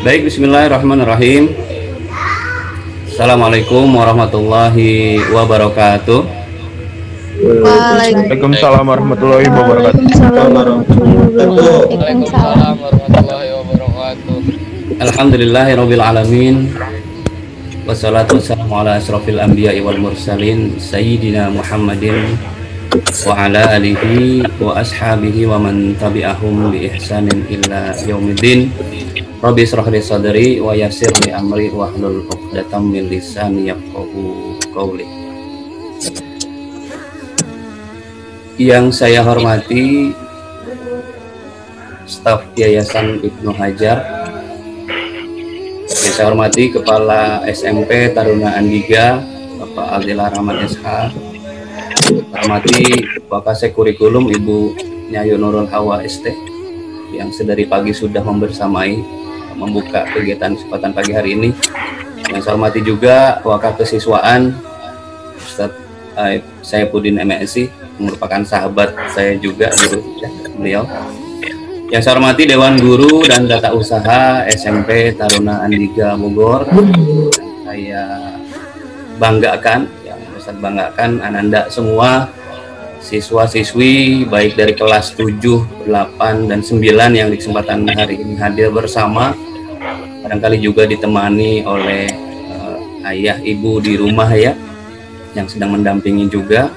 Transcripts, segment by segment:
Baik, bismillahirrahmanirrahim. Assalamualaikum warahmatullahi wabarakatuh. Waalaikumsalam warahmatullahi wabarakatuh. Waalaikumsalam warahmatullahi wabarakatuh. Alhamdulillahirabbil alamin. Wassalatu wassalamu ala asrofil anbiya'i wal mursalin sayyidina Muhammadin wa ala alihi wa ashabihi wa man tabi'ahum bi ihsanin illa yaumiddin. Rabbi israh li sadri wa yassir li amri wahlul 'uqdatam min lisani yafqahu qawli. Yang saya hormati staf Yayasan Ibnu Hajar, yang saya hormati Kepala SMP Taruna Andiga Bapak Aldila Rahman SH, hormati Wakasek Kurikulum Ibu Nyayu Nurul Hawa ST yang sedari pagi sudah membersamai membuka kegiatan kesempatan pagi hari ini. Yang saya hormati juga Wakil Kesiswaan Ustadz Saifuddin MSI, merupakan sahabat saya juga guru beliau. Yang saya hormati Dewan Guru dan Tata Usaha SMP Taruna Andiga Bogor. Saya banggakan, yang Ustadz banggakan Ananda semua siswa-siswi baik dari kelas 7, 8, dan 9 yang di kesempatan hari ini hadir bersama, barangkali juga ditemani oleh ayah ibu di rumah ya, yang sedang mendampingi juga.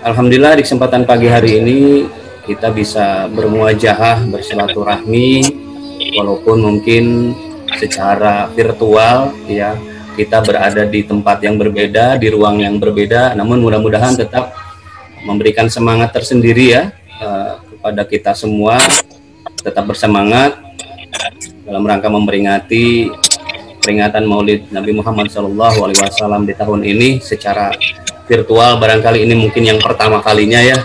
Alhamdulillah di kesempatan pagi hari ini kita bisa bermuajahah, bersilaturahmi, walaupun mungkin secara virtual ya, kita berada di tempat yang berbeda, di ruang yang berbeda, namun mudah-mudahan tetap memberikan semangat tersendiri ya kepada kita semua, tetap bersemangat dalam rangka memperingati peringatan Maulid Nabi Muhammad SAW di tahun ini secara virtual. Barangkali ini mungkin yang pertama kalinya ya,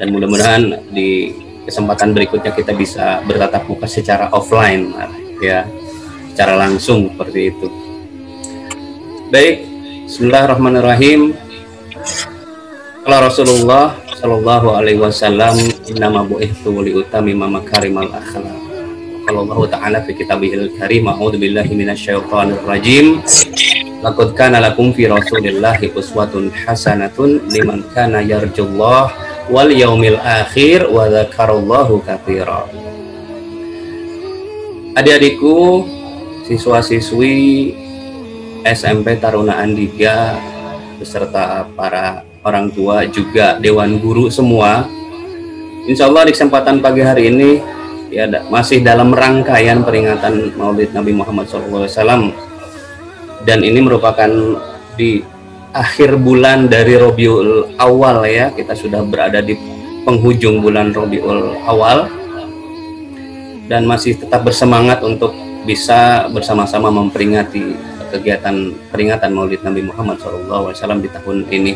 dan mudah-mudahan di kesempatan berikutnya kita bisa bertatap muka secara offline ya, secara langsung seperti itu. Baik, bismillahirrahmanirrahim. Qala Rasulullah sallallahu alaihi wasallam, innama bu'ithtu liutammima makarimal akhlaq. Qala Allah ta'ala fi kitabihil karim, a'udzu billahi minasyaitonir rajim. Laqad kana lakum fi Rasulillahi uswatun hasanatun liman kana yarjullah wal yaumil akhir wa dzakarallahu katsira. Adik-adikku, siswa-siswi SMP Taruna Andiga beserta para orang tua juga Dewan Guru semua, insya Allah di kesempatan pagi hari ini ya masih dalam rangkaian peringatan Maulid Nabi Muhammad SAW, dan ini merupakan di akhir bulan dari Rabiul Awal ya, kita sudah berada di penghujung bulan Rabiul Awal dan masih tetap bersemangat untuk bisa bersama-sama memperingati kegiatan peringatan Maulid Nabi Muhammad SAW di tahun ini.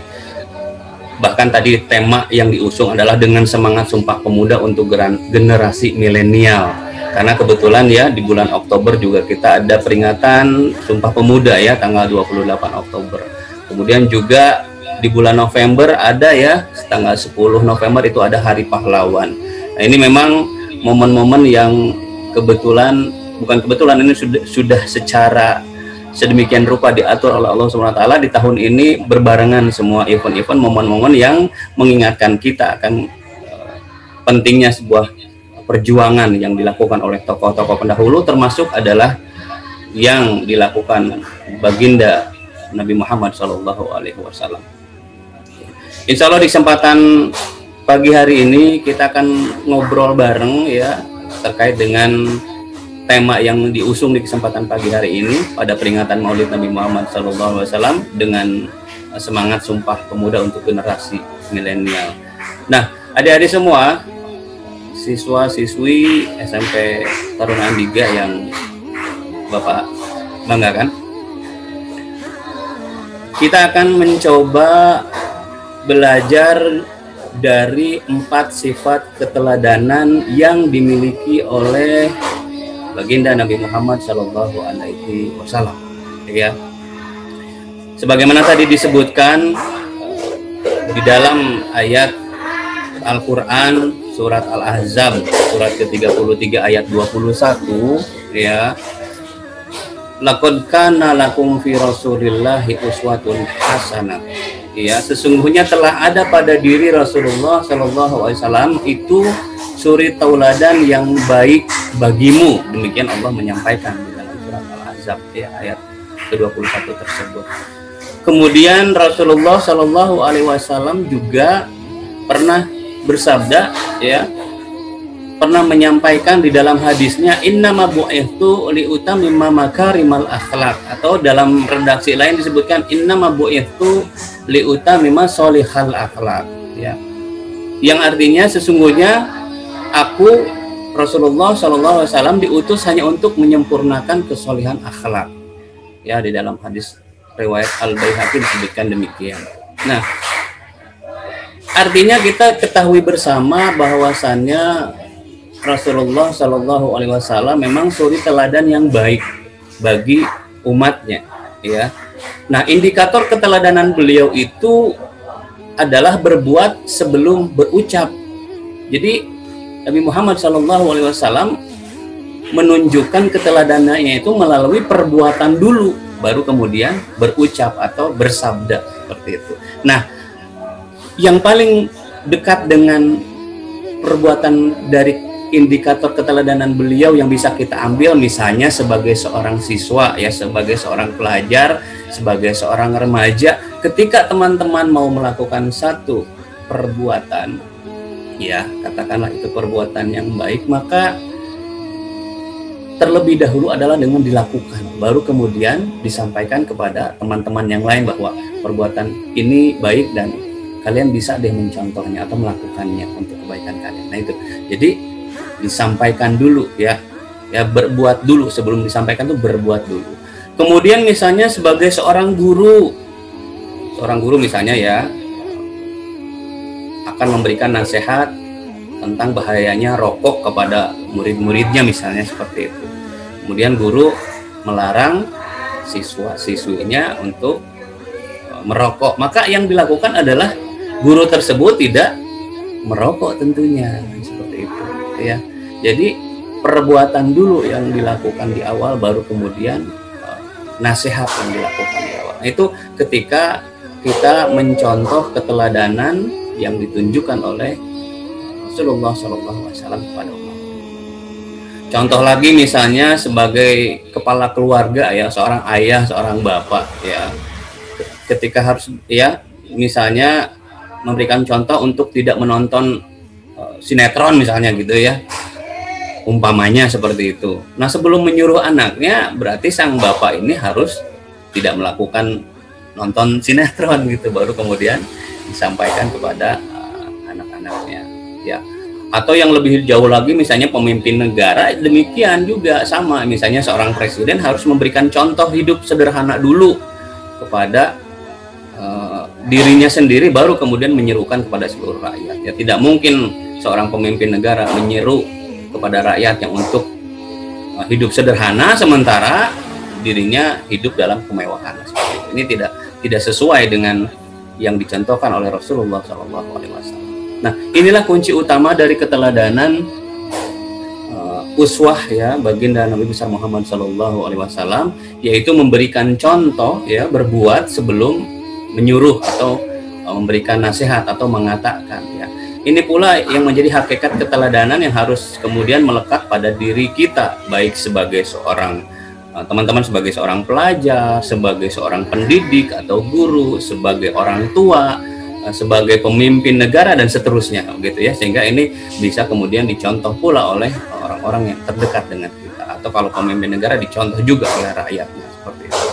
Bahkan tadi tema yang diusung adalah dengan semangat Sumpah Pemuda untuk generasi milenial, karena kebetulan ya di bulan Oktober juga kita ada peringatan Sumpah Pemuda ya, tanggal 28 Oktober. Kemudian juga di bulan November ada ya, tanggal 10 November itu ada Hari Pahlawan. Nah, ini memang momen-momen yang bukan kebetulan, ini sudah secara sedemikian rupa diatur oleh Allah SWT di tahun ini, berbarengan semua event-event, momen-momen yang mengingatkan kita akan pentingnya sebuah perjuangan yang dilakukan oleh tokoh-tokoh pendahulu, termasuk adalah yang dilakukan baginda Nabi Muhammad SAW. Insya Allah di kesempatan pagi hari ini kita akan ngobrol bareng ya terkait dengan tema yang diusung di kesempatan pagi hari ini pada peringatan Maulid Nabi Muhammad SAW dengan semangat Sumpah Pemuda untuk generasi milenial. Nah, adik-adik semua, siswa-siswi SMP Taruna Andiga yang Bapak banggakan, kita akan mencoba belajar dari 4 sifat keteladanan yang dimiliki oleh baginda Nabi Muhammad Sallallahu Alaihi Wasallam ya. Sebagaimana tadi disebutkan di dalam ayat Al-Quran surat Al-Ahzab surat ke-33 ayat 21, ya, laqad kana lakum fi Rasulillahi uswatun hasanah. Ya, sesungguhnya telah ada pada diri Rasulullah Shallallahu Alaihi Wasallam itu suri tauladan yang baik bagimu. Demikian Allah menyampaikan di dalam surat Al-Ahzab ya, ayat ke-21 tersebut. Kemudian Rasulullah Shallallahu Alaihi Wasallam juga pernah bersabda, ya, pernah menyampaikan di dalam hadisnya, innama bu'ithtu liutamimma makarimal akhlak, atau dalam redaksi lain disebutkan innama bu'ithtu liutamimma solihal akhlak, ya, yang artinya sesungguhnya aku Rasulullah Shallallahu Alaihi Wasallam diutus hanya untuk menyempurnakan kesolihan akhlak, ya, di dalam hadis riwayat Al-Baihaqi disebutkan demikian. Nah, artinya kita ketahui bersama bahwasannya Rasulullah Shallallahu Alaihi Wasallam memang suri teladan yang baik bagi umatnya, ya. Nah, indikator keteladanan beliau itu adalah berbuat sebelum berucap. Jadi Nabi Muhammad Shallallahu Alaihi Wasallam menunjukkan keteladanannya itu melalui perbuatan dulu, baru kemudian berucap atau bersabda seperti itu. Nah, yang paling dekat dengan perbuatan dari indikator keteladanan beliau yang bisa kita ambil, misalnya sebagai seorang siswa, ya, sebagai seorang pelajar, sebagai seorang remaja, ketika teman-teman mau melakukan satu perbuatan, ya, katakanlah itu perbuatan yang baik, maka terlebih dahulu adalah dengan dilakukan, baru kemudian disampaikan kepada teman-teman yang lain bahwa perbuatan ini baik dan kalian bisa deh mencontohnya atau melakukannya untuk kebaikan kalian. Nah, itu jadi disampaikan dulu, ya, berbuat dulu sebelum disampaikan, tuh berbuat dulu. Kemudian misalnya sebagai seorang guru misalnya, ya, akan memberikan nasihat tentang bahayanya rokok kepada murid-muridnya misalnya seperti itu. Kemudian guru melarang siswa-siswinya untuk merokok, maka yang dilakukan adalah guru tersebut tidak merokok tentunya, seperti itu, ya. Jadi perbuatan dulu yang dilakukan di awal, baru kemudian nasihat yang dilakukan di awal. Nah, itu ketika kita mencontoh keteladanan yang ditunjukkan oleh Rasulullah SAW kepada umat. Contoh lagi misalnya sebagai kepala keluarga, ya, seorang ayah, seorang bapak, ya, ketika harus, ya, misalnya memberikan contoh untuk tidak menonton sinetron misalnya gitu, ya, umpamanya seperti itu. Nah, sebelum menyuruh anaknya, berarti sang bapak ini harus tidak melakukan nonton sinetron gitu, baru kemudian disampaikan kepada anak-anaknya, ya. Atau yang lebih jauh lagi misalnya pemimpin negara, demikian juga sama, misalnya seorang presiden harus memberikan contoh hidup sederhana dulu kepada dirinya sendiri, baru kemudian menyerukan kepada seluruh rakyat, ya. Tidak mungkin seorang pemimpin negara menyeru kepada rakyatnya untuk hidup sederhana sementara dirinya hidup dalam kemewahan. Ini tidak sesuai dengan yang dicontohkan oleh Rasulullah SAW. Nah, inilah kunci utama dari keteladanan uswah, ya, baginda Nabi besar Muhammad SAW, yaitu memberikan contoh, ya, berbuat sebelum menyuruh atau memberikan nasihat atau mengatakan, ya. Ini pula yang menjadi hakikat keteladanan yang harus kemudian melekat pada diri kita, baik sebagai seorang teman-teman, sebagai seorang pelajar, sebagai seorang pendidik atau guru, sebagai orang tua, sebagai pemimpin negara dan seterusnya, gitu, ya, sehingga ini bisa kemudian dicontoh pula oleh orang-orang yang terdekat dengan kita, atau kalau pemimpin negara dicontoh juga oleh rakyatnya, seperti itu.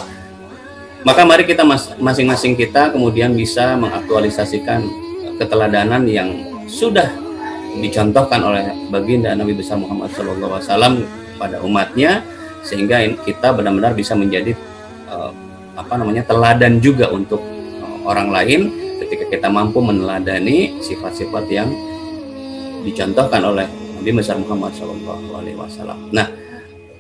Maka mari kita masing-masing kita kemudian bisa mengaktualisasikan keteladanan yang sudah dicontohkan oleh baginda Nabi besar Muhammad SAW pada umatnya, sehingga kita benar-benar bisa menjadi teladan juga untuk orang lain ketika kita mampu meneladani sifat-sifat yang dicontohkan oleh Nabi besar Muhammad SAW. Nah,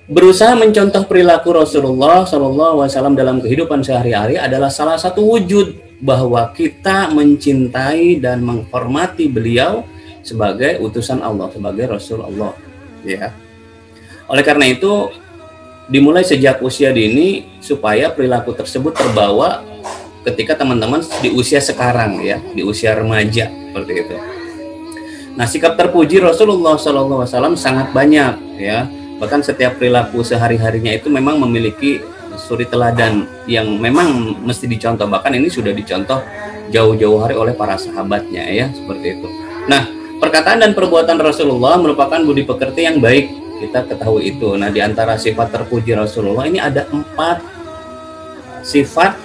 berusaha mencontoh perilaku Rasulullah SAW dalam kehidupan sehari-hari adalah salah satu wujud bahwa kita mencintai dan menghormati beliau sebagai utusan Allah, sebagai Rasulullah, ya. Oleh karena itu, dimulai sejak usia dini supaya perilaku tersebut terbawa ketika teman-teman di usia sekarang ya, di usia remaja seperti itu. Nah, sikap terpuji Rasulullah SAW sangat banyak ya. Bahkan setiap perilaku sehari-harinya itu memang memiliki suri teladan yang memang mesti dicontoh. Bahkan ini sudah dicontoh jauh-jauh hari oleh para sahabatnya ya, seperti itu. Nah, perkataan dan perbuatan Rasulullah merupakan budi pekerti yang baik. Kita ketahui itu. Nah, di antara sifat terpuji Rasulullah ini ada 4 sifat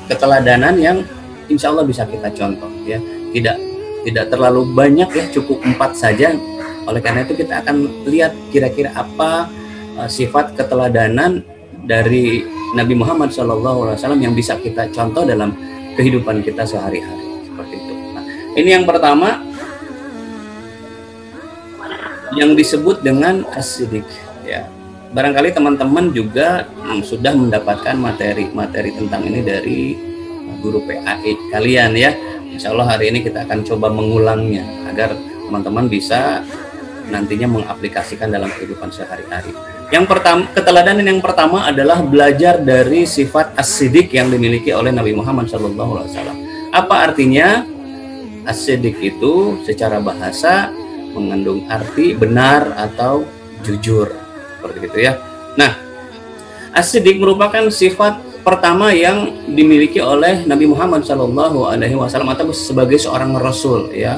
keteladanan yang insya Allah bisa kita contoh ya. Tidak terlalu banyak ya, cukup 4 saja. Oleh karena itu kita akan lihat kira-kira apa sifat keteladanan dari Nabi Muhammad SAW yang bisa kita contoh dalam kehidupan kita sehari-hari seperti itu. Nah, ini yang pertama yang disebut dengan as-siddiq ya. Barangkali teman-teman juga sudah mendapatkan materi tentang ini dari guru PAE kalian ya. Insya Allah hari ini kita akan coba mengulangnya agar teman-teman bisa nantinya mengaplikasikan dalam kehidupan sehari-hari. Yang pertama, keteladanan yang pertama adalah belajar dari sifat as-siddiq yang dimiliki oleh Nabi Muhammad SAW. Apa artinya? As-siddiq itu secara bahasa mengandung arti benar atau jujur, seperti itu ya. Nah, as-siddiq merupakan sifat pertama yang dimiliki oleh Nabi Muhammad SAW atau sebagai seorang Rasul ya,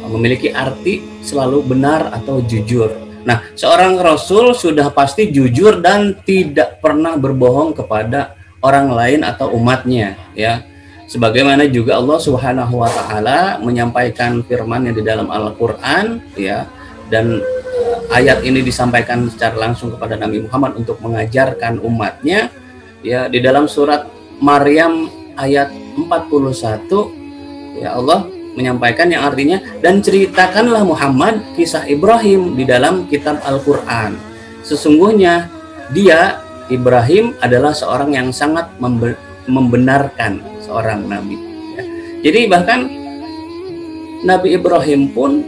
memiliki arti selalu benar atau jujur. Nah, seorang Rasul sudah pasti jujur dan tidak pernah berbohong kepada orang lain atau umatnya ya. Sebagaimana juga Allah Subhanahu wa taala menyampaikan firman-Nya di dalam Al-Qur'an ya, dan ayat ini disampaikan secara langsung kepada Nabi Muhammad untuk mengajarkan umatnya ya. Di dalam surat Maryam ayat 41 ya, Allah menyampaikan yang artinya, dan ceritakanlah Muhammad kisah Ibrahim di dalam kitab Al-Qur'an. Sesungguhnya dia Ibrahim adalah seorang yang sangat membenarkan seorang nabi ya. Jadi bahkan Nabi Ibrahim pun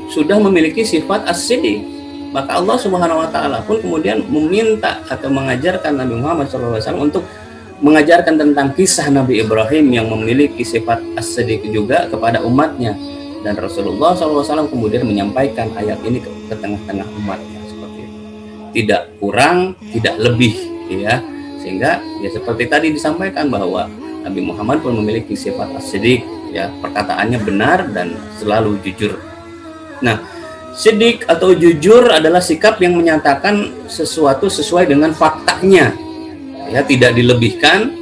sudah memiliki sifat as-siddiq. Maka Allah Subhanahu wa taala pun kemudian meminta atau mengajarkan Nabi Muhammad SAW untuk mengajarkan tentang kisah Nabi Ibrahim yang memiliki sifat as-siddiq juga kepada umatnya, dan Rasulullah SAW kemudian menyampaikan ayat ini ke tengah-tengah umatnya seperti itu. Tidak kurang, tidak lebih ya. Sehingga ya seperti tadi disampaikan bahwa Nabi Muhammad pun memiliki sifat as-siddiq ya, perkataannya benar dan selalu jujur. Nah, siddiq atau jujur adalah sikap yang menyatakan sesuatu sesuai dengan faktanya ya, tidak dilebihkan,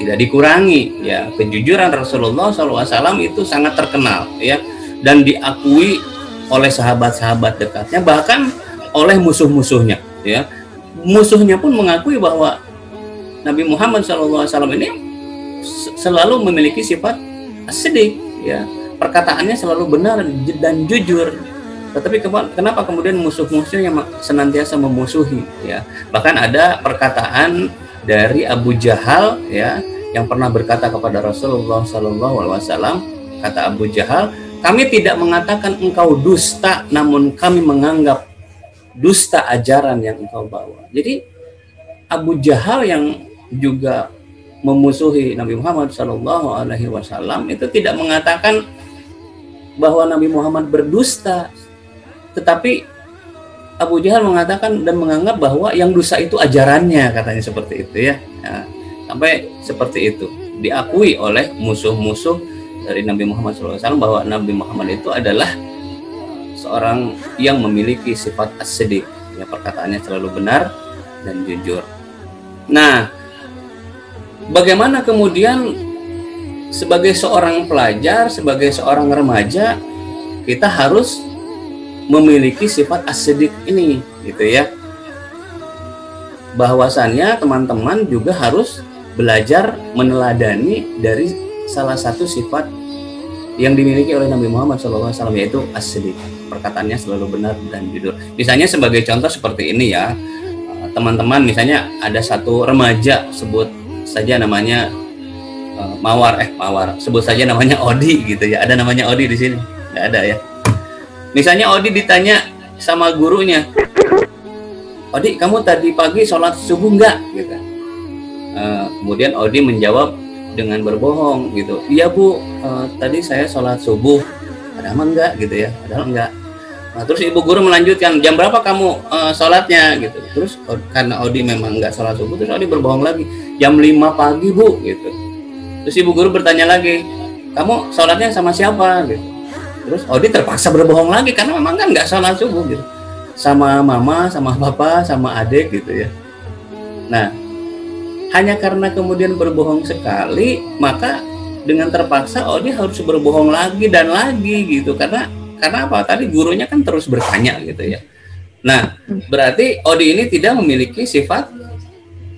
tidak dikurangi ya. Kejujuran Rasulullah SAW itu sangat terkenal ya, dan diakui oleh sahabat-sahabat dekatnya, bahkan oleh musuh-musuhnya ya. Musuhnya pun mengakui bahwa Nabi Muhammad SAW ini selalu memiliki sifat as-siddiq ya, perkataannya selalu benar dan jujur. Tetapi kenapa kemudian musuh-musuhnya senantiasa memusuhi ya? Bahkan ada perkataan dari Abu Jahal ya, yang pernah berkata kepada Rasulullah SAW, kata Abu Jahal, kami tidak mengatakan engkau dusta, namun kami menganggap dusta ajaran yang engkau bawa. Jadi Abu Jahal yang juga memusuhi Nabi Muhammad SAW itu tidak mengatakan bahwa Nabi Muhammad berdusta, tetapi Abu Jahal mengatakan dan menganggap bahwa yang dusta itu ajarannya, katanya seperti itu ya. Nah, sampai seperti itu diakui oleh musuh-musuh dari Nabi Muhammad SAW bahwa Nabi Muhammad itu adalah seorang yang memiliki sifat as-siddiq ya, perkataannya selalu benar dan jujur. Nah, bagaimana kemudian sebagai seorang pelajar, sebagai seorang remaja, kita harus memiliki sifat as-siddiq ini gitu ya. Bahwasannya teman-teman juga harus belajar meneladani dari salah satu sifat yang dimiliki oleh Nabi Muhammad SAW, yaitu as-siddiq, perkataannya selalu benar dan jujur. Misalnya sebagai contoh seperti ini ya, teman-teman, misalnya ada satu remaja, sebut saja namanya Mawar, sebut saja namanya Odi gitu ya. Ada namanya Odi di sini? Nggak ada ya. Misalnya Odi ditanya sama gurunya, Odi, kamu tadi pagi sholat subuh nggak? Gitu. Kemudian Odi menjawab dengan berbohong gitu. Iya bu, tadi saya sholat subuh. Padahal enggak gitu ya, padahal enggak. Nah, terus ibu guru melanjutkan, jam berapa kamu sholatnya gitu. Terus karena Odi memang enggak sholat subuh, terus Odi berbohong lagi, jam 5 pagi bu gitu. Terus ibu guru bertanya lagi, kamu sholatnya sama siapa gitu. Terus Odi terpaksa berbohong lagi karena memang kan enggak sholat subuh gitu, sama mama, sama papa, sama adik gitu ya. Nah, hanya karena kemudian berbohong sekali, maka dengan terpaksa Odi harus berbohong lagi dan lagi gitu. Karena apa? Tadi gurunya kan terus bertanya gitu ya. Nah, berarti Odi ini tidak memiliki sifat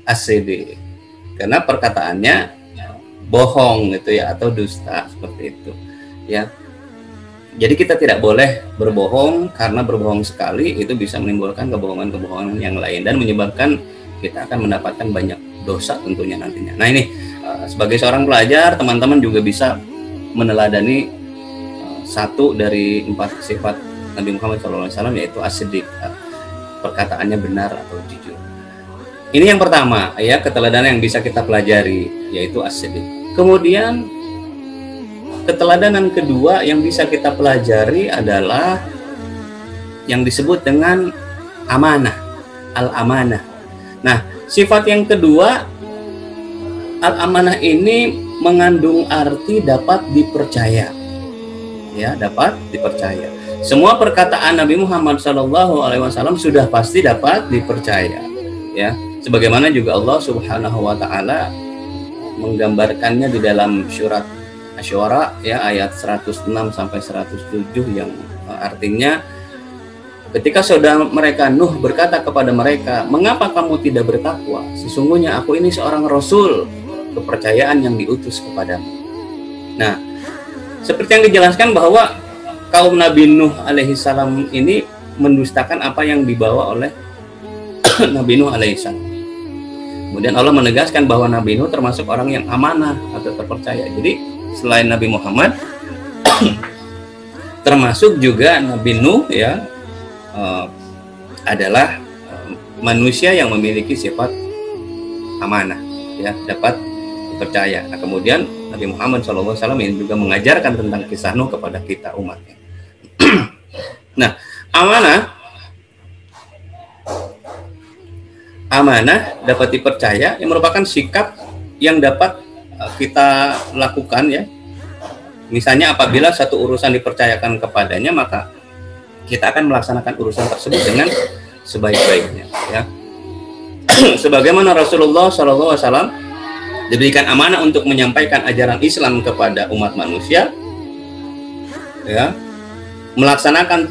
as-siddiq. Karena perkataannya bohong gitu ya, atau dusta seperti itu. Ya. Jadi kita tidak boleh berbohong, karena berbohong sekali itu bisa menimbulkan kebohongan-kebohongan yang lain dan menyebabkan kita akan mendapatkan banyak dosa tentunya nantinya. Nah ini sebagai seorang pelajar, teman-teman juga bisa meneladani satu dari 4 sifat Nabi Muhammad SAW, yaitu as-siddiq, perkataannya benar atau jujur. Ini yang pertama ya, keteladanan yang bisa kita pelajari, yaitu as-siddiq. Kemudian keteladanan kedua yang bisa kita pelajari adalah yang disebut dengan amanah, al-amanah. Nah, sifat yang kedua, al-amanah ini mengandung arti dapat dipercaya. Ya, dapat dipercaya. Semua perkataan Nabi Muhammad SAW sudah pasti dapat dipercaya. Ya, sebagaimana juga Allah Subhanahu wa taala menggambarkannya di dalam surat Asy-Syu'ara ya, ayat 106 sampai 107 yang artinya ketika saudara mereka Nuh berkata kepada mereka, mengapa kamu tidak bertakwa? Sesungguhnya aku ini seorang rasul, kepercayaan yang diutus kepadamu. Nah, seperti yang dijelaskan bahwa kaum Nabi Nuh alaihissalam ini mendustakan apa yang dibawa oleh Nabi Nuh alaihissalam. Kemudian Allah menegaskan bahwa Nabi Nuh termasuk orang yang amanah atau terpercaya. Jadi selain Nabi Muhammad, termasuk juga Nabi Nuh ya, adalah manusia yang memiliki sifat amanah ya, dapat dipercaya. Nah, kemudian Nabi Muhammad SAW ini juga mengajarkan tentang kisah Nuh kepada kita umatnya. Nah, amanah dapat dipercaya yang merupakan sikap yang dapat kita lakukan ya. Misalnya apabila satu urusan dipercayakan kepadanya, maka kita akan melaksanakan urusan tersebut dengan sebaik-baiknya ya. Sebagaimana Rasulullah SAW diberikan amanah untuk menyampaikan ajaran Islam kepada umat manusia ya,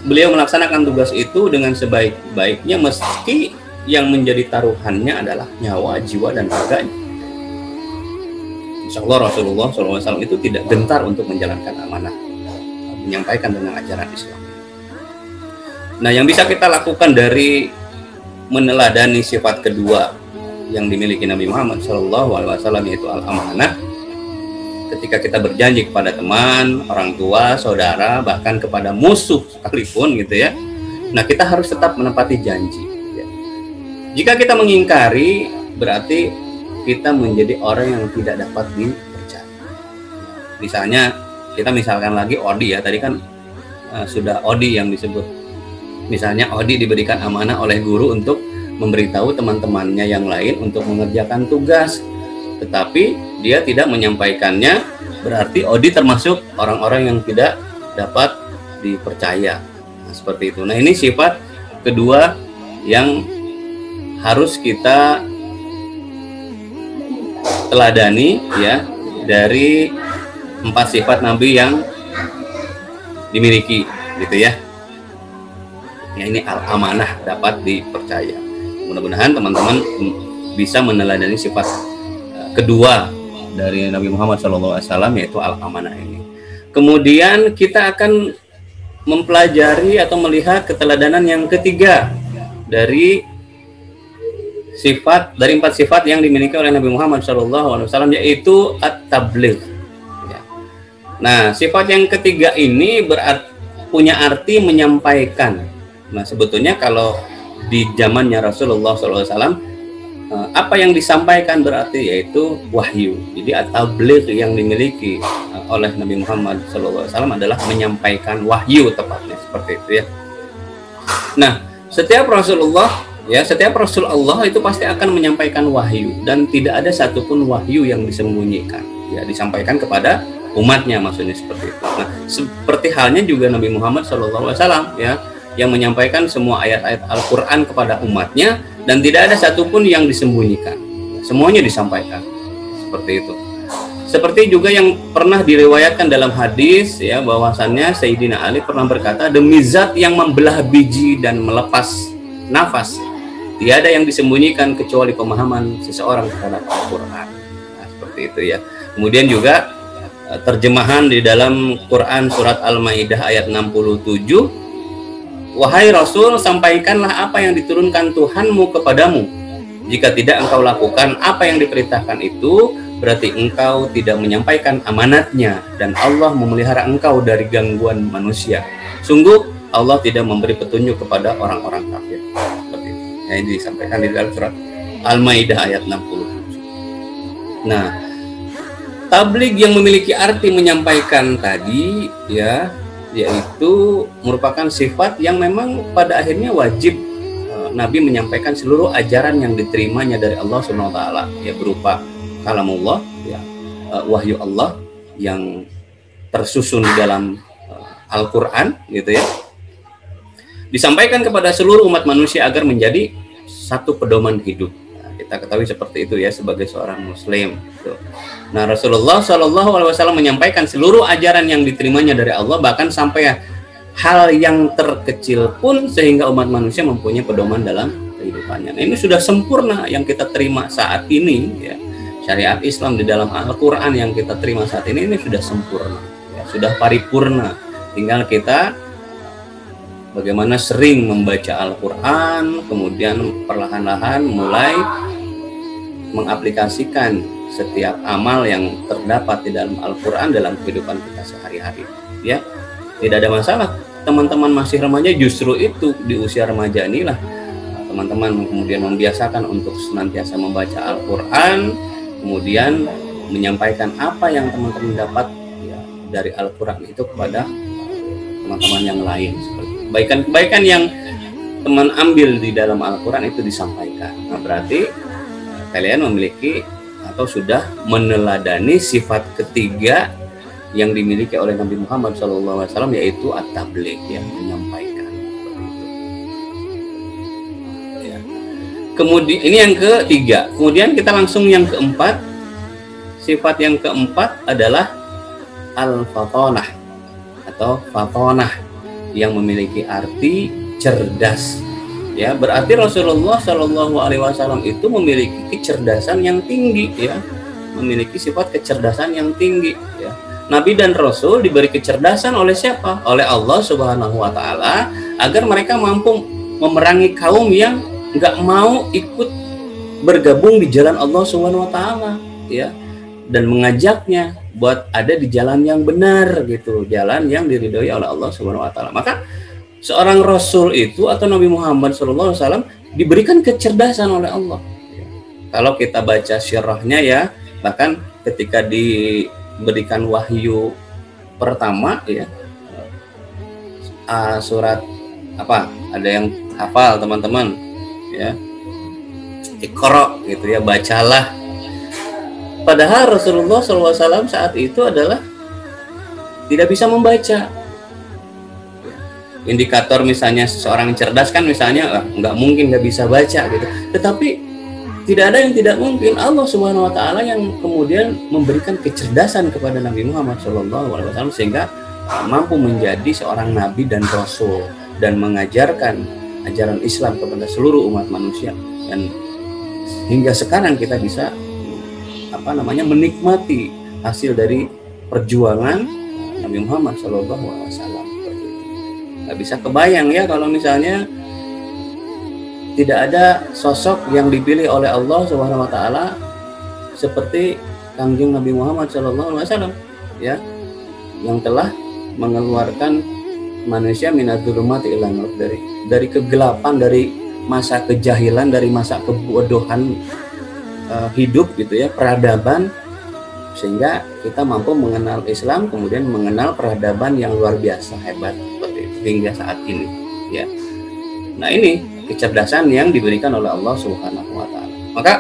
beliau melaksanakan tugas itu dengan sebaik-baiknya, meski yang menjadi taruhannya adalah nyawa, jiwa, dan raganya. Insya Allah Rasulullah SAW itu tidak gentar untuk menjalankan amanah, menyampaikan tentang ajaran Islam. Nah, yang bisa kita lakukan dari meneladani sifat kedua yang dimiliki Nabi Muhammad SAW, yaitu al-amanah, ketika kita berjanji kepada teman, orang tua, saudara, bahkan kepada musuh sekalipun gitu ya. Nah, kita harus tetap menepati janji ya. Jika kita mengingkari, berarti kita menjadi orang yang tidak dapat dipercaya. Misalnya kita misalkan lagi Odi ya, tadi kan sudah Odi yang disebut. Misalnya Odi diberikan amanah oleh guru untuk memberitahu teman-temannya yang lain untuk mengerjakan tugas, tetapi dia tidak menyampaikannya, berarti Odi termasuk orang-orang yang tidak dapat dipercaya. Nah, seperti itu. Nah, ini sifat kedua yang harus kita teladani ya, dari 4 sifat Nabi yang dimiliki gitu ya. Ya, ini al-amanah, dapat dipercaya. Mudah-mudahan teman-teman bisa meneladani sifat kedua dari Nabi Muhammad SAW, yaitu al-amanah ini. Kemudian kita akan mempelajari atau melihat keteladanan yang ketiga dari 4 sifat yang dimiliki oleh Nabi Muhammad SAW, yaitu at-tabligh. Ya. Nah, sifat yang ketiga ini punya arti menyampaikan. Nah, sebetulnya kalau di zamannya Rasulullah SAW, apa yang disampaikan berarti yaitu wahyu. Jadi at-tabligh yang dimiliki oleh Nabi Muhammad SAW adalah menyampaikan wahyu, tepatnya seperti itu ya. Nah, setiap Rasulullah setiap Rasul Allah itu pasti akan menyampaikan wahyu, dan tidak ada satupun wahyu yang disembunyikan, ya, disampaikan kepada umatnya, maksudnya seperti itu. Nah, seperti halnya juga Nabi Muhammad SAW ya, yang menyampaikan semua ayat-ayat Al-Quran kepada umatnya, dan tidak ada satupun yang disembunyikan, semuanya disampaikan, seperti itu. Seperti juga yang pernah diriwayatkan dalam hadis ya, bahwasannya Sayyidina Ali pernah berkata, demi zat yang membelah biji dan melepas nafas, tiada yang disembunyikan kecuali pemahaman seseorang terhadap Al-Quran. Nah, seperti itu ya. Kemudian juga terjemahan di dalam Quran surat Al-Maidah ayat 67, wahai Rasul, sampaikanlah apa yang diturunkan Tuhanmu kepadamu. Jika tidak engkau lakukan apa yang diperintahkan itu, berarti engkau tidak menyampaikan amanatnya, dan Allah memelihara engkau dari gangguan manusia. Sungguh Allah tidak memberi petunjuk kepada orang-orang kafir. Seperti itu. Nah, ini disampaikan di dalam surat Al-Maidah ayat 67. Nah, tabligh yang memiliki arti menyampaikan tadi ya, yaitu merupakan sifat yang memang pada akhirnya wajib Nabi menyampaikan seluruh ajaran yang diterimanya dari Allah Subhanahu wa taala, ya, berupa kalamullah ya, wahyu Allah yang tersusun di dalam Al-Qur'an gitu ya, disampaikan kepada seluruh umat manusia agar menjadi satu pedoman hidup. Nah, kita ketahui seperti itu ya sebagai seorang muslim gitu. Nah, Rasulullah SAW menyampaikan seluruh ajaran yang diterimanya dari Allah, bahkan sampai hal yang terkecil pun, sehingga umat manusia mempunyai pedoman dalam kehidupannya. Nah, ini sudah sempurna yang kita terima saat ini ya. Syariat Islam di dalam Al-Quran yang kita terima saat ini sudah sempurna ya, sudah paripurna. Tinggal kita bagaimana sering membaca Al-Quran, kemudian perlahan-lahan mulai mengaplikasikan setiap amal yang terdapat di dalam Al-Quran dalam kehidupan kita sehari-hari ya. Tidak ada masalah teman-teman masih remaja, justru itu di usia remaja inilah teman-teman kemudian membiasakan untuk senantiasa membaca Al-Quran, kemudian menyampaikan apa yang teman-teman dapat ya, dari Al-Quran itu kepada teman-teman yang lain. Kebaikan-kebaikan yang teman ambil di dalam Al-Quran itu disampaikan. Nah, berarti kalian memiliki atau sudah meneladani sifat ketiga yang dimiliki oleh Nabi Muhammad SAW, yaitu at-tabligh, yang menyampaikan. Ya. Kemudian ini yang ketiga. Kemudian kita langsung yang keempat. Sifat yang keempat adalah al-fatonah atau fatonah, yang memiliki arti cerdas. Ya, berarti Rasulullah SAW itu memiliki kecerdasan yang tinggi, ya, memiliki sifat kecerdasan yang tinggi. Ya. Nabi dan Rasul diberi kecerdasan oleh siapa? Oleh Allah Subhanahu wa Ta'ala, agar mereka mampu memerangi kaum yang nggak mau ikut bergabung di jalan Allah Subhanahu wa Ta'ala, ya, dan mengajaknya buat ada di jalan yang benar gitu, jalan yang diridhoi oleh Allah Subhanahu wa Ta'ala. Maka seorang Rasul itu atau Nabi Muhammad SAW diberikan kecerdasan oleh Allah. Kalau kita baca sirahnya ya, bahkan ketika diberikan wahyu pertama ya, surat apa? Ada yang hafal teman-teman ya, Iqra gitu ya, bacalah. Padahal Rasulullah SAW saat itu adalah tidak bisa membaca. Indikator misalnya seseorang cerdas kan misalnya nggak mungkin nggak bisa baca gitu. Tetapi tidak ada yang tidak mungkin. Allah Subhanahu wa Ta'ala yang kemudian memberikan kecerdasan kepada Nabi Muhammad SAW sehingga mampu menjadi seorang nabi dan rasul dan mengajarkan ajaran Islam kepada seluruh umat manusia, dan hingga sekarang kita bisa menikmati hasil dari perjuangan Nabi Muhammad SAW. Nggak bisa kebayang ya kalau misalnya tidak ada sosok yang dipilih oleh Allah Subhanahu wa Ta'ala seperti Kangjeng Nabi Muhammad SAW ya, yang telah mengeluarkan manusia minadzulumati ilan nur, dari kegelapan, dari masa kejahilan, dari masa kebodohan hidup gitu ya, peradaban, sehingga kita mampu mengenal Islam, kemudian mengenal peradaban yang luar biasa hebat seperti itu hingga saat ini ya. Nah, ini kecerdasan yang diberikan oleh Allah Subhanahu wa taala. Maka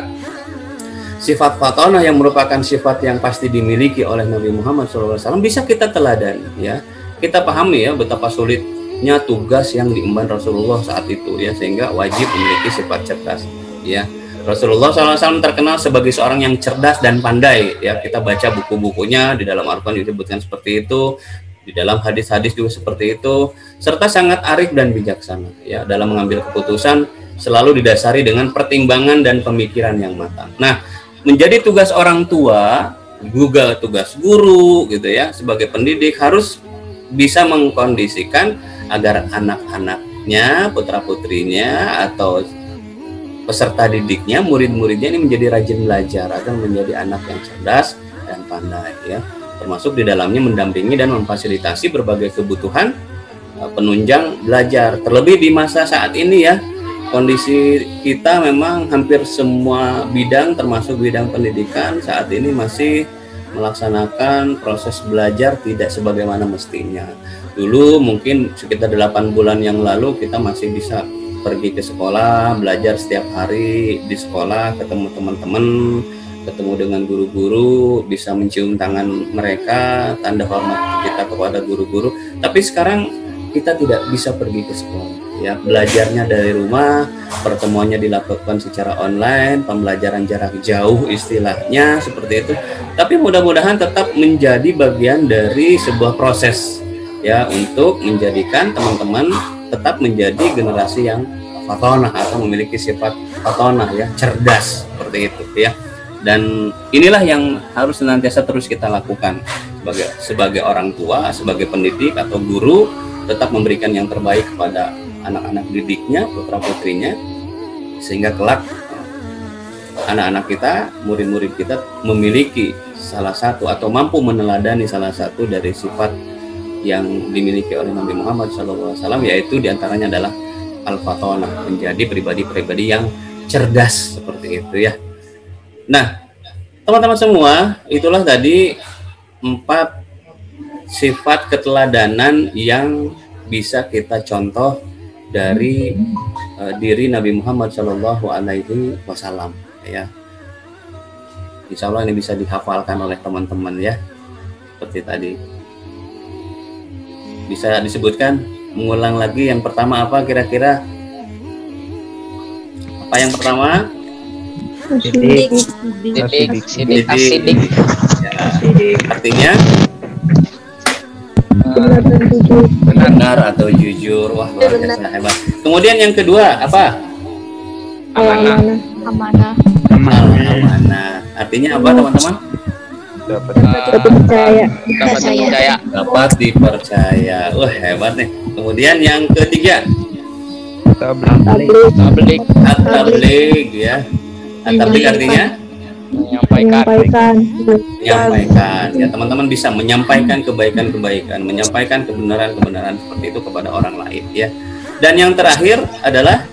sifat fatonah yang merupakan sifat yang pasti dimiliki oleh Nabi Muhammad SAW bisa kita teladani ya. Kita pahami ya betapa sulitnya tugas yang diemban Rasulullah saat itu ya, sehingga wajib memiliki sifat cerdas ya. Rasulullah SAW terkenal sebagai seorang yang cerdas dan pandai ya. Kita baca buku-bukunya, di dalam Al-Quran disebutkan seperti itu, di dalam hadis-hadis juga seperti itu, serta sangat arif dan bijaksana ya. Dalam mengambil keputusan selalu didasari dengan pertimbangan dan pemikiran yang matang. Nah, menjadi tugas orang tua, juga tugas guru gitu ya, sebagai pendidik harus bisa mengkondisikan agar anak-anaknya, putra-putrinya atau peserta didiknya, murid-muridnya ini menjadi rajin belajar, agar menjadi anak yang cerdas dan pandai ya. Termasuk di dalamnya mendampingi dan memfasilitasi berbagai kebutuhan penunjang belajar. Terlebih di masa saat ini ya, kondisi kita memang hampir semua bidang termasuk bidang pendidikan saat ini masih melaksanakan proses belajar tidak sebagaimana mestinya. Dulu mungkin sekitar 8 bulan yang lalu kita masih bisa pergi ke sekolah, belajar setiap hari di sekolah, ketemu teman-teman, ketemu dengan guru-guru, bisa mencium tangan mereka, tanda hormat kita kepada guru-guru. Tapi sekarang kita tidak bisa pergi ke sekolah ya, belajarnya dari rumah, pertemuannya dilakukan secara online, pembelajaran jarak jauh istilahnya seperti itu. Tapi mudah-mudahan tetap menjadi bagian dari sebuah proses ya, untuk menjadikan teman-teman tetap menjadi generasi yang fatonah atau memiliki sifat fatonah ya, cerdas seperti itu ya. Dan inilah yang harus senantiasa terus kita lakukan sebagai orang tua, sebagai pendidik atau guru, tetap memberikan yang terbaik kepada anak-anak didiknya, putra-putrinya, sehingga kelak anak-anak kita, murid-murid kita memiliki salah satu atau mampu meneladani salah satu dari sifat yang dimiliki oleh Nabi Muhammad SAW, yaitu diantaranya adalah al-fatonah, menjadi pribadi-pribadi yang cerdas seperti itu ya. Nah, teman-teman semua, itulah tadi 4 sifat keteladanan yang bisa kita contoh dari diri Nabi Muhammad SAW ya. Insya Allah ini bisa dihafalkan oleh teman-teman ya, seperti tadi. Bisa disebutkan, mengulang lagi yang pertama apa kira-kira? Apa yang pertama? Sidik. Ya, artinya benar atau jujur. Wah, luar biasa hebat. Kemudian yang kedua apa? Amanah. Artinya apa teman-teman? Dapat dipercaya. Dapat dipercaya. Wah, hebat nih. Kemudian yang ketiga, Tablik. at-tabligh ya. At-tabligh artinya Menyampaikan. ya, teman-teman bisa menyampaikan kebaikan-kebaikan, menyampaikan kebenaran-kebenaran seperti itu kepada orang lain ya. Dan yang terakhir adalah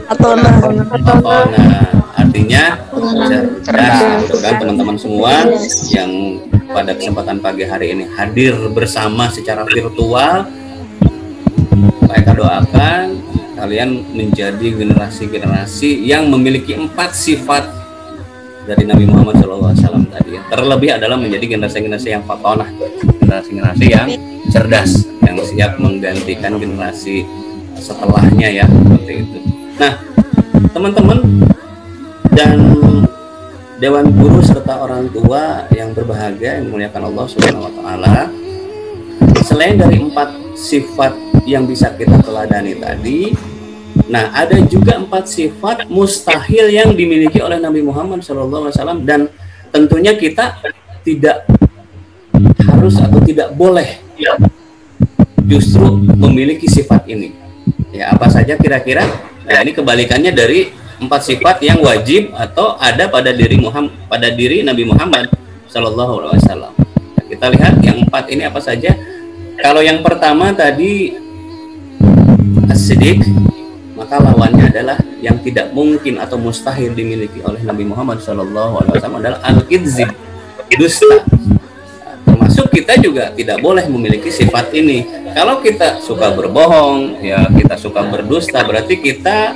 fatonah, artinya cerdas. Mudah-mudahan teman-teman semua yang pada kesempatan pagi hari ini hadir bersama secara virtual, saya doakan kalian menjadi generasi-generasi yang memiliki 4 sifat dari Nabi Muhammad SAW tadi ya. Terlebih adalah menjadi generasi-generasi yang fatonah, generasi-generasi yang cerdas, yang siap menggantikan generasi setelahnya ya, seperti itu. Nah, teman-teman dan Dewan Guru serta orang tua yang berbahagia yang memuliakan Allah Subhanahu wa taala, selain dari 4 sifat yang bisa kita teladani tadi, nah ada juga 4 sifat mustahil yang dimiliki oleh Nabi Muhammad SAW, dan tentunya kita tidak harus atau tidak boleh justru memiliki sifat ini. Ya, apa saja kira-kira? Nah, ini kebalikannya dari 4 sifat yang wajib atau ada pada diri Nabi Muhammad SAW. Nah, kita lihat yang 4 ini apa saja. Kalau yang pertama tadi as-sidiq, maka lawannya adalah yang tidak mungkin atau mustahil dimiliki oleh Nabi Muhammad SAW adalah al-kidzib, dusta. Termasuk kita juga tidak boleh memiliki sifat ini. Kalau kita suka berbohong, ya kita suka berdusta, berarti kita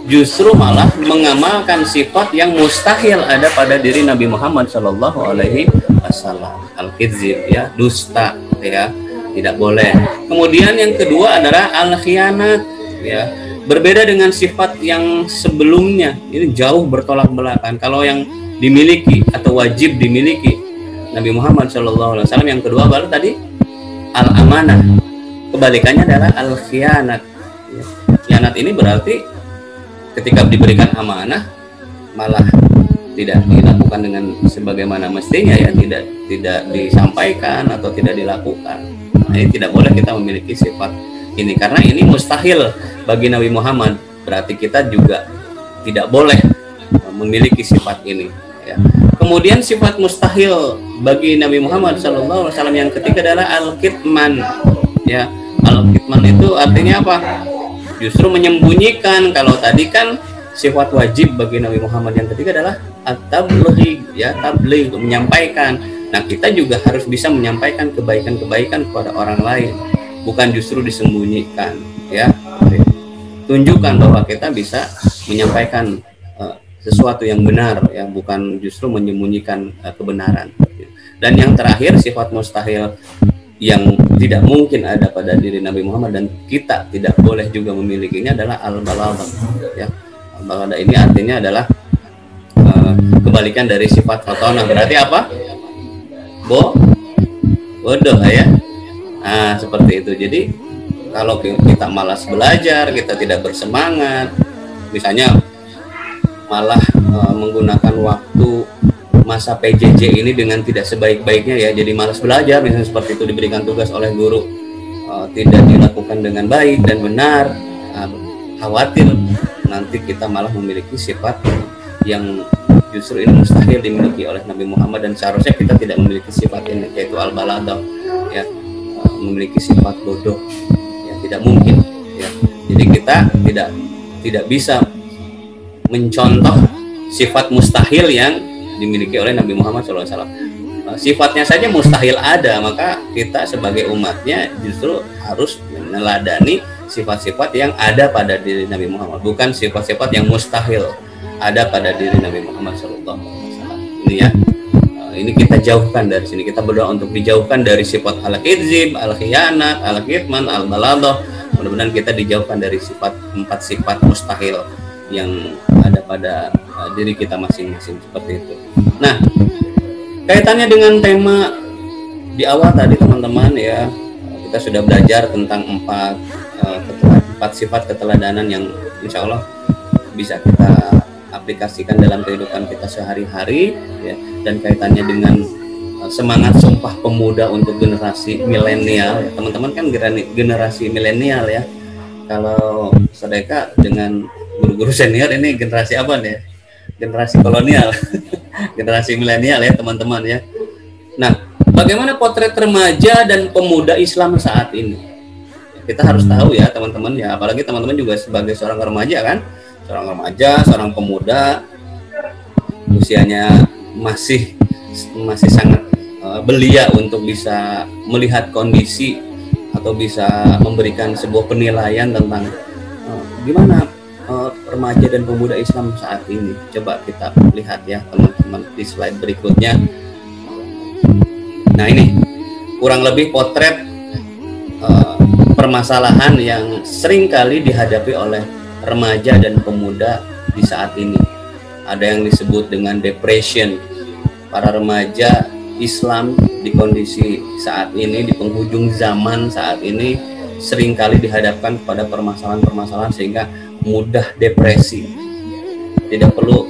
justru malah mengamalkan sifat yang mustahil ada pada diri Nabi Muhammad SAW. Al-kidzib, ya, dusta, ya, tidak boleh. Kemudian yang kedua adalah al-khianat, ya, berbeda dengan sifat yang sebelumnya. Ini jauh bertolak belakang. Kalau yang dimiliki atau wajib dimiliki Nabi Muhammad SAW, yang kedua baru tadi al-amanah. Kebalikannya adalah al-khianat. Ya. Khianat ini berarti ketika diberikan amanah malah tidak dilakukan dengan sebagaimana mestinya, ya, tidak disampaikan atau tidak dilakukan. Nah, ini tidak boleh kita memiliki sifat ini karena ini mustahil bagi Nabi Muhammad. Berarti kita juga tidak boleh memiliki sifat ini, ya. Kemudian sifat mustahil bagi Nabi Muhammad SAW yang ketiga adalah al-kitman, ya. Al-kitman itu artinya apa? Justru menyembunyikan. Kalau tadi kan sifat wajib bagi Nabi Muhammad yang ketiga adalah at-tabligh, ya, tabligh, menyampaikan. Nah, kita juga harus bisa menyampaikan kebaikan-kebaikan kepada orang lain, bukan justru disembunyikan, ya. Tunjukkan bahwa kita bisa menyampaikan sesuatu yang benar, ya, bukan justru menyembunyikan kebenaran. Dan yang terakhir, sifat mustahil yang tidak mungkin ada pada diri Nabi Muhammad dan kita tidak boleh juga memilikinya adalah al-balagha, ya. Al-balagha ini artinya adalah kebalikan dari sifat khotona. Berarti apa? Bodoh, ya. Nah, seperti itu. Jadi kalau kita malas belajar, kita tidak bersemangat, misalnya malah menggunakan waktu masa PJJ ini dengan tidak sebaik-baiknya, ya, jadi malas belajar, misalnya seperti itu, diberikan tugas oleh guru tidak dilakukan dengan baik dan benar, khawatir nanti kita malah memiliki sifat yang justru ini mustahil dimiliki oleh Nabi Muhammad dan seharusnya kita tidak memiliki sifat ini, yaitu al-balagha, ya, memiliki sifat bodoh, ya, tidak mungkin, ya. Jadi kita tidak bisa mencontoh sifat mustahil yang dimiliki oleh Nabi Muhammad SAW. Sifatnya saja mustahil ada, maka kita sebagai umatnya justru harus meneladani sifat-sifat yang ada pada diri Nabi Muhammad, bukan sifat-sifat yang mustahil ada pada diri Nabi Muhammad SAW. Ini, ya, ini kita jauhkan dari sini. Kita berdoa untuk dijauhkan dari sifat al-kidzib, al-khianat, al-kitman, al-balagha. Mudah-mudahan kita dijauhkan dari empat sifat mustahil yang ada pada diri kita masing-masing, seperti itu. Nah, kaitannya dengan tema di awal tadi, teman-teman, ya, kita sudah belajar tentang empat sifat keteladanan yang insya Allah bisa kita aplikasikan dalam kehidupan kita sehari-hari, ya, dan kaitannya dengan semangat Sumpah Pemuda untuk generasi milenial, ya. Teman-teman kan generasi milenial, ya. Kalau Sedeka dengan guru-guru senior ini generasi apa nih? Generasi kolonial. Generasi milenial, ya, teman-teman, ya. Nah, bagaimana potret remaja dan pemuda Islam saat ini? Kita harus tahu, ya, teman-teman, ya, apalagi teman-teman juga sebagai seorang remaja, kan? Seorang remaja, seorang pemuda, usianya masih sangat belia untuk bisa melihat kondisi atau bisa memberikan sebuah penilaian tentang gimana remaja dan pemuda Islam saat ini. Coba kita lihat, ya, teman-teman, di slide berikutnya. Nah, ini kurang lebih potret permasalahan yang sering kali dihadapi oleh remaja dan pemuda di saat ini. Ada yang disebut dengan depression. Para remaja Islam di kondisi saat ini, di penghujung zaman saat ini, sering kali dihadapkan pada permasalahan-permasalahan sehingga mudah depresi. Tidak perlu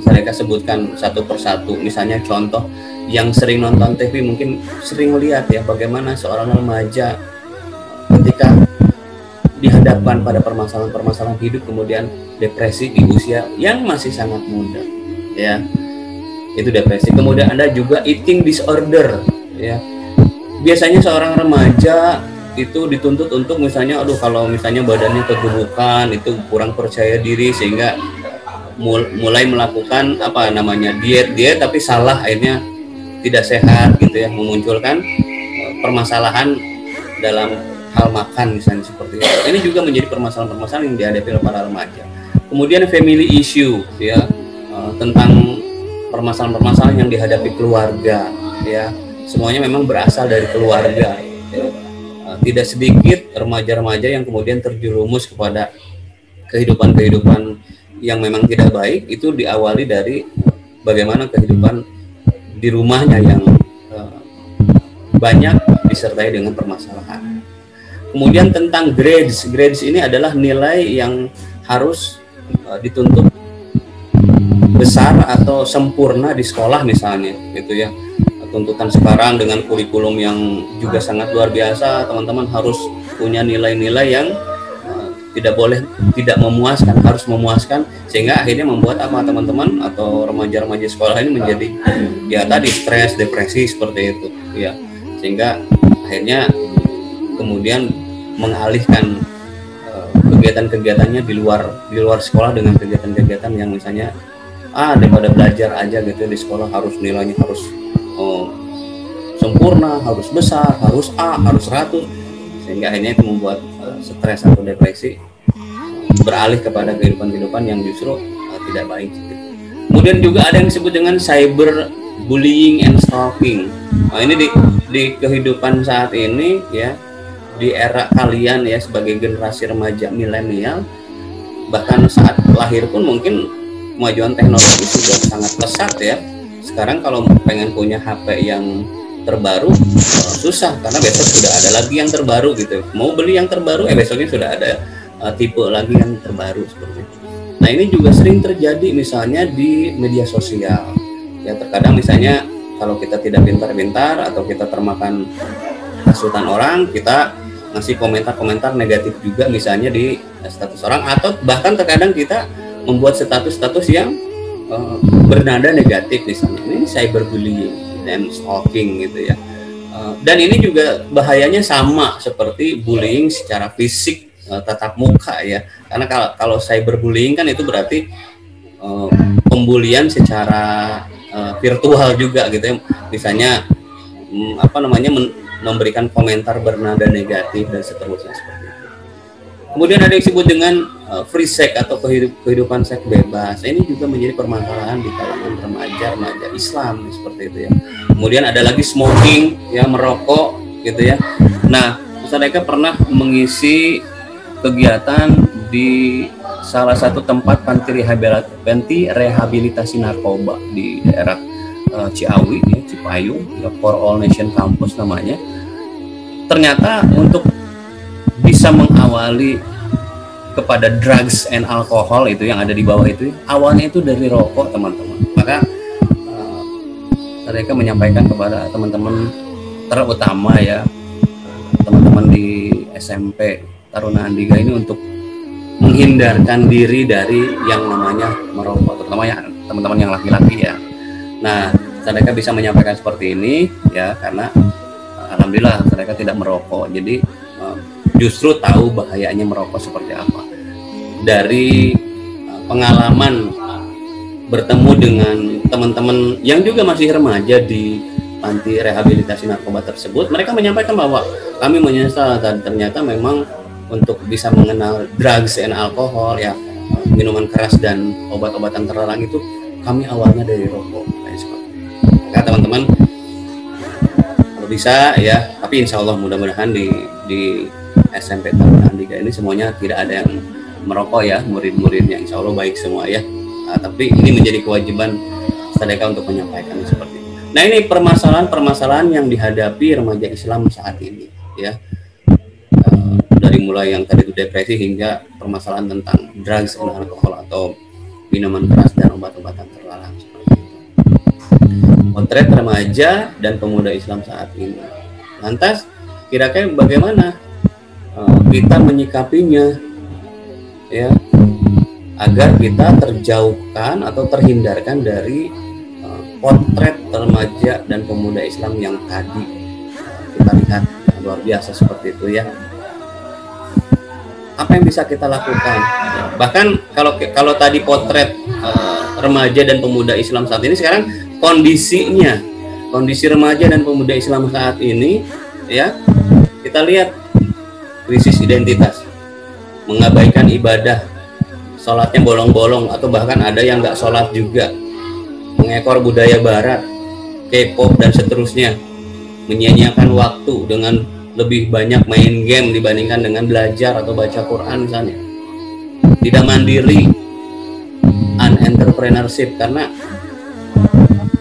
mereka sebutkan satu persatu. Misalnya contoh yang sering nonton TV mungkin sering lihat, ya, bagaimana seorang remaja ketika dihadapkan pada permasalahan-permasalahan hidup kemudian depresi di usia yang masih sangat muda, ya, itu depresi. Kemudian ada juga eating disorder, ya. Biasanya seorang remaja itu dituntut untuk misalnya, aduh kalau misalnya badannya kegemukan, itu kurang percaya diri sehingga mulai melakukan apa namanya diet tapi salah, akhirnya tidak sehat gitu ya, memunculkan permasalahan dalam hal makan misalnya seperti itu. Ini juga menjadi permasalahan-permasalahan yang dihadapi oleh para remaja. Kemudian family issue ya, tentang permasalahan-permasalahan yang dihadapi keluarga ya, semuanya memang berasal dari keluarga ya. Tidak sedikit remaja-remaja yang kemudian terjerumus kepada kehidupan yang memang tidak baik, itu diawali dari bagaimana kehidupan di rumahnya yang banyak disertai dengan permasalahan. Kemudian tentang grades ini adalah nilai yang harus dituntut besar atau sempurna di sekolah misalnya gitu ya. Tuntutan sekarang dengan kurikulum yang juga sangat luar biasa, teman-teman harus punya nilai-nilai yang tidak memuaskan, harus memuaskan, sehingga akhirnya membuat apa teman-teman atau remaja-remaja sekolah ini menjadi ya tadi stres, depresi seperti itu ya, sehingga akhirnya kemudian mengalihkan kegiatan-kegiatannya di luar sekolah dengan kegiatan-kegiatan yang misalnya daripada belajar aja gitu di sekolah harus nilainya harus sempurna, harus besar, harus A, harus 100, sehingga akhirnya itu membuat stres atau depresi, beralih kepada kehidupan yang justru tidak baik. Kemudian juga ada yang disebut dengan cyber bullying and stalking. Nah, ini di kehidupan saat ini ya, di era kalian ya sebagai generasi remaja milenial, bahkan saat lahir pun mungkin kemajuan teknologi sudah sangat pesat ya. Sekarang kalau pengen punya HP yang terbaru susah, karena besok sudah ada lagi yang terbaru gitu. Mau beli yang terbaru besoknya sudah ada tipe lagi yang terbaru seperti itu. Nah, ini juga sering terjadi misalnya di media sosial ya. Terkadang misalnya kalau kita tidak pintar-pintar atau kita termakan hasutan orang, kita ngasih komentar-komentar negatif juga misalnya di status orang, atau bahkan terkadang kita membuat status-status yang bernada negatif misalnya. Ini cyberbullying dan stalking gitu ya. Dan ini juga bahayanya sama seperti bullying secara fisik, tatap muka ya. Karena kalau cyberbullying kan itu berarti pembulian secara virtual juga gitu ya. Misalnya memberikan komentar bernada negatif dan seterusnya seperti itu. Kemudian ada yang disebut dengan free sex atau kehidupan seks bebas. Ini juga menjadi permasalahan di kalangan remaja Islam seperti itu ya. Kemudian ada lagi smoking ya, merokok gitu ya. Nah, mereka pernah mengisi kegiatan di salah satu tempat panti rehabilitasi narkoba di daerah Ciawi ya, Cipayung ya, For All Nation Campus namanya. Ternyata untuk bisa mengawali kepada drugs and alcohol itu yang ada di bawah itu, awalnya itu dari rokok teman-teman. Maka mereka menyampaikan kepada teman-teman, terutama ya teman-teman di SMP Taruna Andiga ini, untuk menghindarkan diri dari yang namanya merokok, terutama ya teman-teman yang laki-laki ya. Nah, mereka bisa menyampaikan seperti ini ya karena alhamdulillah mereka tidak merokok, jadi justru tahu bahayanya merokok seperti apa. Dari pengalaman bertemu dengan teman-teman yang juga masih remaja di panti rehabilitasi narkoba tersebut, mereka menyampaikan bahwa kami menyesal dan ternyata memang untuk bisa mengenal drugs and alkohol ya, minuman keras dan obat-obatan terlarang itu kami awalnya dari rokok. Maka teman-teman kalau bisa ya, tapi insya Allah mudah-mudahan di SMP Taruna Andiga ini semuanya tidak ada yang merokok ya, murid-muridnya insya Allah baik semua ya. Tapi ini menjadi kewajiban mereka untuk menyampaikan seperti itu. Nah, ini permasalahan yang dihadapi remaja Islam saat ini ya, dari mulai yang tadi itu depresi hingga permasalahan tentang drugs dan alkohol atau minuman keras dan obat-obatan terlarang seperti itu. Potret remaja dan pemuda Islam saat ini. Lantas kira-kira bagaimana kita menyikapinya ya, agar kita terjauhkan atau terhindarkan dari potret remaja dan pemuda Islam yang tadi kita lihat. luar biasa seperti itu ya. Apa yang bisa kita lakukan? Bahkan kalau tadi potret remaja dan pemuda Islam saat ini, sekarang kondisi remaja dan pemuda Islam saat ini ya, kita lihat krisis identitas, mengabaikan ibadah, sholatnya bolong-bolong atau bahkan ada yang nggak sholat juga, mengekor budaya barat, K-pop dan seterusnya, menyia-nyiakan waktu dengan lebih banyak main game dibandingkan dengan belajar atau baca Quran misalnya. Tidak mandiri, unentrepreneurship, karena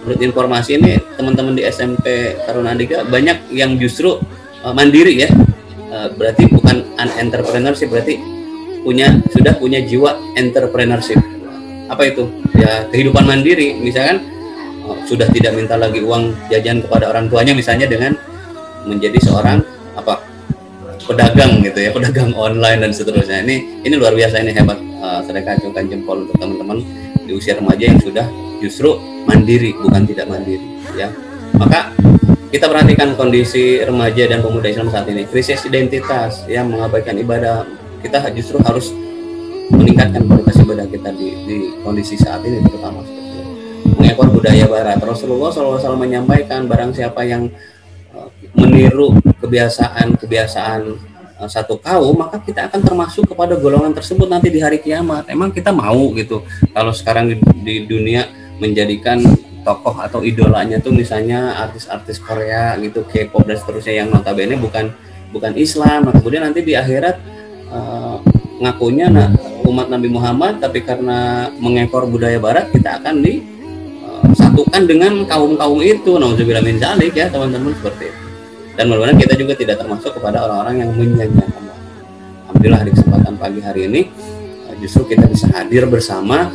menurut informasi ini teman-teman di SMP Taruna Andika banyak yang justru mandiri ya. Berarti bukan unentrepreneurship, berarti sudah punya jiwa entrepreneurship. Apa itu? Ya kehidupan mandiri, misalkan sudah tidak minta lagi uang jajan kepada orang tuanya misalnya dengan menjadi seorang pedagang gitu ya, pedagang online dan seterusnya. Ini luar biasa, ini hebat. Saya kacungkan jempol untuk teman-teman di usia remaja yang sudah justru mandiri, bukan tidak mandiri ya. Maka kita perhatikan kondisi remaja dan pemuda Islam saat ini, krisis identitas ya, mengabaikan ibadah. Kita justru harus meningkatkan kualitas ibadah kita di kondisi saat ini, terutama seperti itu. Mengekor budaya barat. Rasulullah SAW menyampaikan, barang siapa yang meniru kebiasaan satu kaum, maka kita akan termasuk kepada golongan tersebut nanti di hari kiamat. Emang kita mau gitu kalau sekarang di dunia menjadikan tokoh atau idolanya tuh misalnya artis-artis Korea gitu, K-pop dan seterusnya, yang notabene bukan Islam. Nah, kemudian nanti di akhirat ngakunya umat Nabi Muhammad, tapi karena mengekor budaya barat kita akan disatukan dengan kaum-kaum itu. Nauzubillah min dzalik ya teman-teman, seperti itu. Dan mudah-mudahan kita juga tidak termasuk kepada orang-orang yang menyanyiakan. Alhamdulillah di kesempatan pagi hari ini justru kita bisa hadir bersama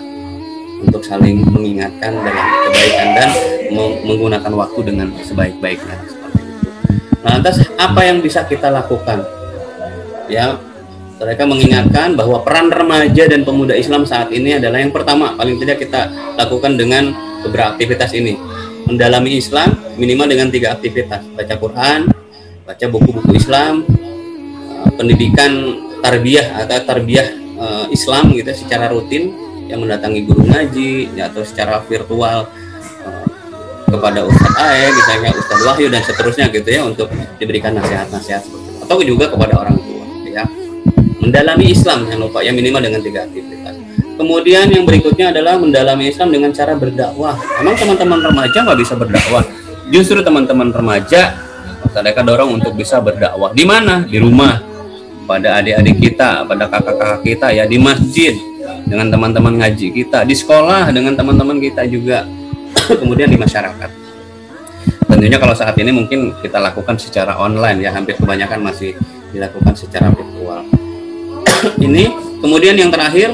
untuk saling mengingatkan dalam kebaikan dan menggunakan waktu dengan sebaik-baiknya, seperti itu. Nah, lantas apa yang bisa kita lakukan? Ya, mereka mengingatkan bahwa peran remaja dan pemuda Islam saat ini adalah yang pertama, paling tidak kita lakukan dengan beberapa aktivitas ini. Mendalami Islam minimal dengan 3 aktivitas: baca Quran, baca buku-buku Islam, pendidikan tarbiyah atau tarbiyah Islam gitu secara rutin, yang mendatangi guru ngaji ya, atau secara virtual kepada Ustadz Ae misalnya, Ustadz Wahyu dan seterusnya gitu ya, untuk diberikan nasihat-nasihat atau juga kepada orang tua ya. Mendalami Islam, jangan lupa ya, minimal dengan 3 aktivitas. Kemudian yang berikutnya adalah mendalami Islam dengan cara berdakwah. Emang teman-teman remaja nggak bisa berdakwah? Justru teman-teman remaja mereka dorong untuk bisa berdakwah. Di mana? Di rumah, pada adik-adik kita, pada kakak-kakak kita ya, di masjid dengan teman-teman ngaji kita, di sekolah dengan teman-teman kita juga, kemudian di masyarakat. Tentunya kalau saat ini mungkin kita lakukan secara online ya, hampir kebanyakan masih dilakukan secara virtual. Ini kemudian yang terakhir,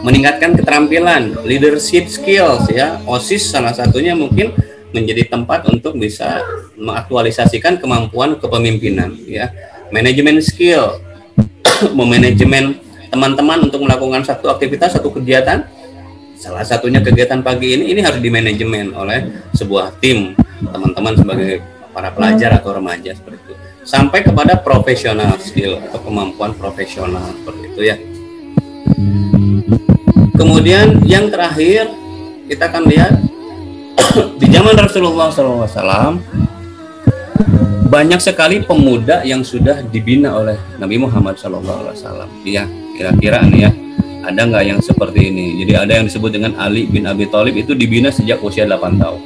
meningkatkan keterampilan, leadership skills ya. OSIS salah satunya mungkin menjadi tempat untuk bisa mengaktualisasikan kemampuan kepemimpinan ya. Manajemen skill, memanajemen teman-teman untuk melakukan satu aktivitas, satu kegiatan. Salah satunya kegiatan pagi ini harus dimanajemen oleh sebuah tim teman-teman sebagai para pelajar atau remaja, seperti itu. Sampai kepada profesional skill atau kemampuan profesional, seperti itu ya. Kemudian yang terakhir kita akan lihat di zaman Rasulullah SAW banyak sekali pemuda yang sudah dibina oleh Nabi Muhammad SAW. Iya, kira-kira nih ya, ada nggak yang seperti ini? Jadi ada yang disebut dengan Ali bin Abi Thalib, itu dibina sejak usia 8 tahun.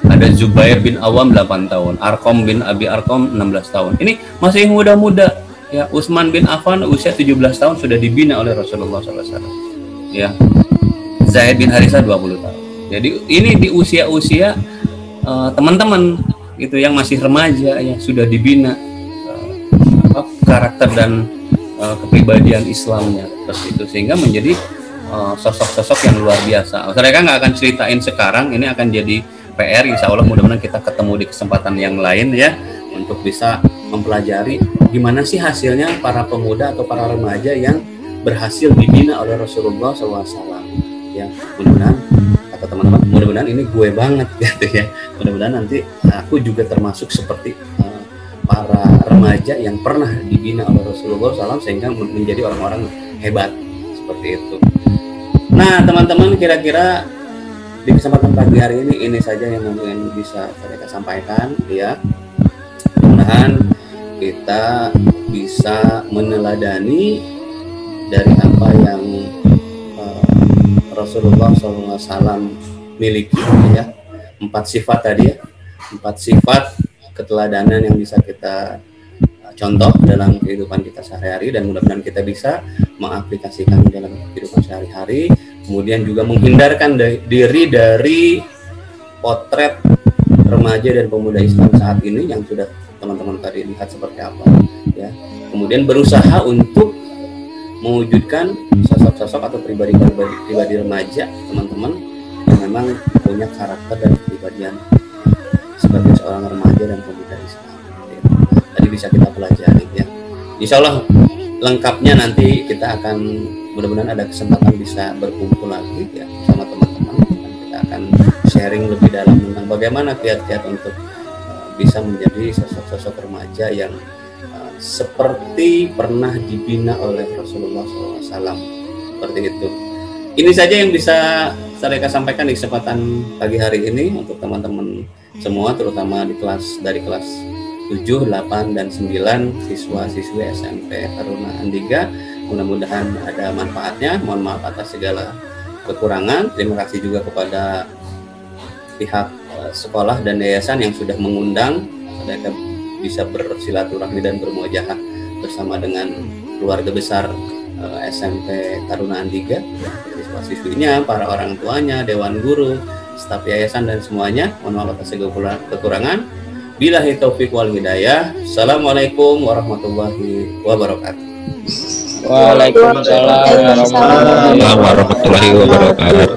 Ada Zubair bin Awam 8 tahun, Arqam bin Abi Arqam 16 tahun. Ini masih muda-muda ya. Utsman bin Affan usia 17 tahun sudah dibina oleh Rasulullah SAW. Ya, Zaid bin Harisah 20 tahun. Jadi ini di usia-usia teman-teman itu yang masih remaja ya, sudah dibina karakter dan kepribadian Islamnya seperti itu, sehingga menjadi sosok-sosok yang luar biasa. Mereka nggak akan ceritain sekarang, ini akan jadi PR. Insya Allah mudah-mudahan kita ketemu di kesempatan yang lain ya, untuk bisa mempelajari gimana sih hasilnya para pemuda atau para remaja yang berhasil dibina oleh Rasulullah SAW ya. Mudah-mudahan kata teman-teman, mudah-mudahan ini gue banget gitu ya, mudah-mudahan nanti aku juga termasuk seperti para remaja yang pernah dibina oleh Rasulullah SAW sehingga menjadi orang-orang hebat seperti itu. Nah teman-teman, kira-kira di kesempatan pagi hari ini saja yang mungkin bisa saya sampaikan ya. Mudah-mudahan kita bisa meneladani dari apa yang Rasulullah SAW miliki ya, 4 sifat tadi ya, 4 sifat keteladanan yang bisa kita contoh dalam kehidupan kita sehari-hari, dan mudah-mudahan kita bisa mengaplikasikan dalam kehidupan sehari-hari. Kemudian juga menghindarkan diri dari potret remaja dan pemuda Islam saat ini yang sudah teman-teman tadi lihat seperti apa ya. Kemudian berusaha untuk mewujudkan sosok-sosok atau pribadi remaja teman-teman yang memang punya karakter dan kepribadian sebagai seorang remaja dan pemuda Islam ya. Tadi bisa kita pelajari ya. Insya Allah lengkapnya nanti kita akan, mudah-mudahan ada kesempatan bisa berkumpul lagi ya sama teman-teman, dan kita akan sharing lebih dalam tentang bagaimana kiat-kiat untuk bisa menjadi sosok-sosok remaja yang seperti pernah dibina oleh Rasulullah SAW seperti itu. Ini saja yang bisa saya sampaikan di kesempatan pagi hari ini untuk teman-teman semua, terutama dari kelas 7, 8, dan 9 siswa-siswi SMP Taruna Andiga. Mudah-mudahan ada manfaatnya. Mohon maaf atas segala kekurangan. Terima kasih juga kepada pihak sekolah dan yayasan yang sudah mengundang mereka bisa bersilaturahmi dan bermuajahah bersama dengan keluarga besar SMP Taruna Andiga, siswa-siswinya, para orang tuanya, dewan guru, staf yayasan, dan semuanya. Mohon maaf atas segala kekurangan. Billahi taufik wal hidayah. Assalamualaikum warahmatullahi wabarakatuh. Waalaikumsalam warahmatullahi wabarakatuh.